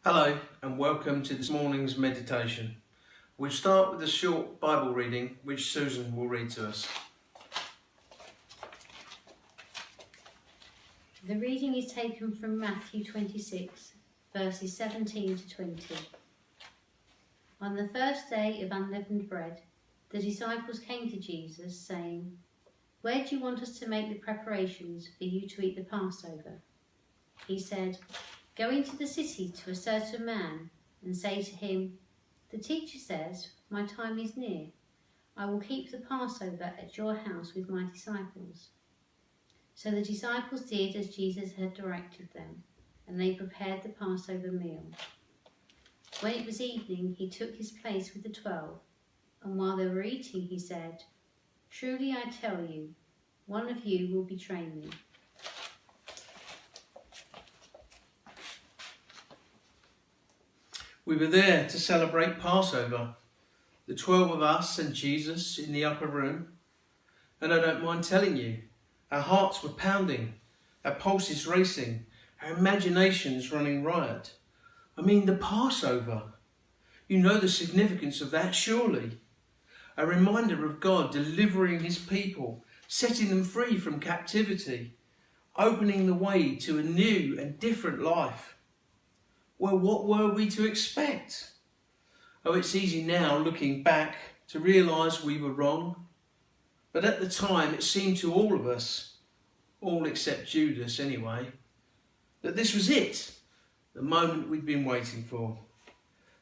Hello and welcome to this morning's meditation. We'll start with a short Bible reading which Susan will read to us. The reading is taken from Matthew 26, verses 17 to 20. On the first day of unleavened bread, the disciples came to Jesus, saying, "Where do you want us to make the preparations for you to eat the Passover?" He said, "Go into the city to a certain man and say to him, 'The teacher says, my time is near. I will keep the Passover at your house with my disciples.'" So the disciples did as Jesus had directed them, and they prepared the Passover meal. When it was evening, he took his place with the 12, and while they were eating, he said, "Truly I tell you, one of you will betray me." We were there to celebrate Passover, the 12 of us and Jesus in the upper room, and I don't mind telling you, our hearts were pounding, our pulses racing, our imaginations running riot. I mean, the Passover. You know the significance of that, surely. A reminder of God delivering his people, setting them free from captivity, opening the way to a new and different life. Well, what were we to expect? Oh, it's easy now, looking back, to realise we were wrong. But at the time, it seemed to all of us, all except Judas anyway, that this was it, the moment we'd been waiting for.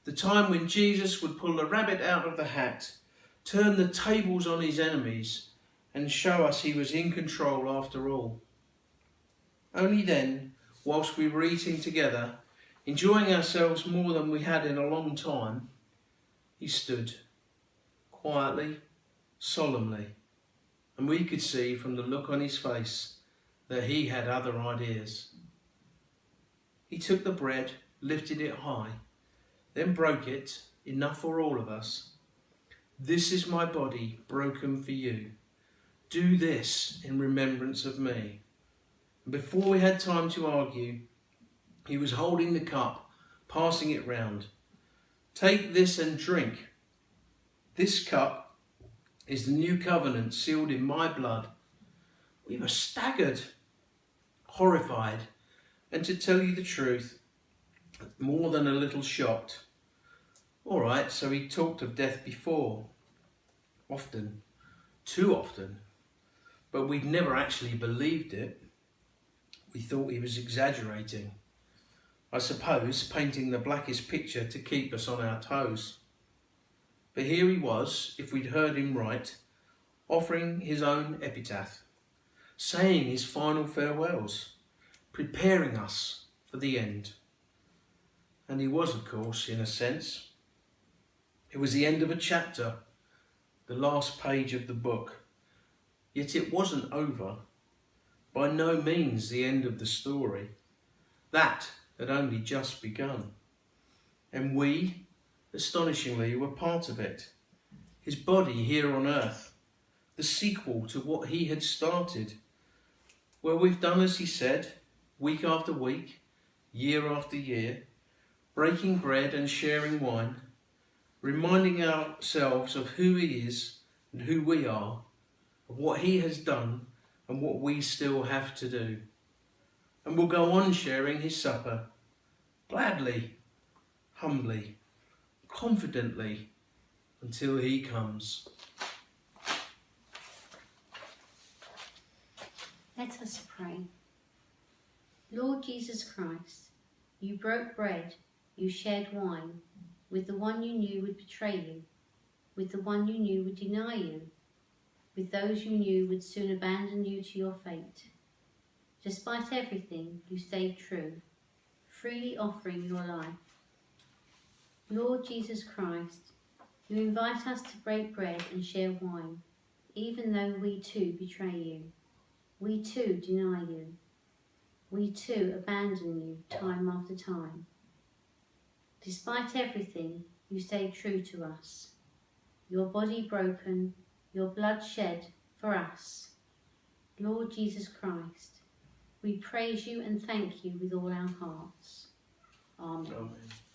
The time when Jesus would pull the rabbit out of the hat, turn the tables on his enemies, and show us he was in control after all. Only then, whilst we were eating together, enjoying ourselves more than we had in a long time, he stood, quietly, solemnly, and we could see from the look on his face that he had other ideas. He took the bread, lifted it high, then broke it, enough for all of us. "This is my body broken for you. Do this in remembrance of me." And before we had time to argue, he was holding the cup, passing it round. "Take this and drink. This cup is the new covenant sealed in my blood." We were staggered, horrified, and to tell you the truth, more than a little shocked. All right, so he talked of death before. Often, too often. But we'd never actually believed it. We thought he was exaggerating. I suppose painting the blackest picture to keep us on our toes. But here he was, if we'd heard him right, offering his own epitaph, saying his final farewells, preparing us for the end. And he was, of course, in a sense. It was the end of a chapter, the last page of the book. Yet it wasn't over. By no means the end of the story. That had only just begun. And we, astonishingly, were part of it. His body here on earth, the sequel to what he had started. Well, we've done as he said, week after week, year after year, breaking bread and sharing wine, reminding ourselves of who he is and who we are, of what he has done and what we still have to do. And we'll go on sharing his supper, gladly, humbly, confidently, until he comes. Let us pray. Lord Jesus Christ, you broke bread, you shared wine, with the one you knew would betray you, with the one you knew would deny you, with those you knew would soon abandon you to your fate. Despite everything, you stayed true, freely offering your life. Lord Jesus Christ, you invite us to break bread and share wine, even though we too betray you. We too deny you. We too abandon you time after time. Despite everything, you stay true to us. Your body broken, your blood shed for us. Lord Jesus Christ, we praise you and thank you with all our hearts. Amen. Amen.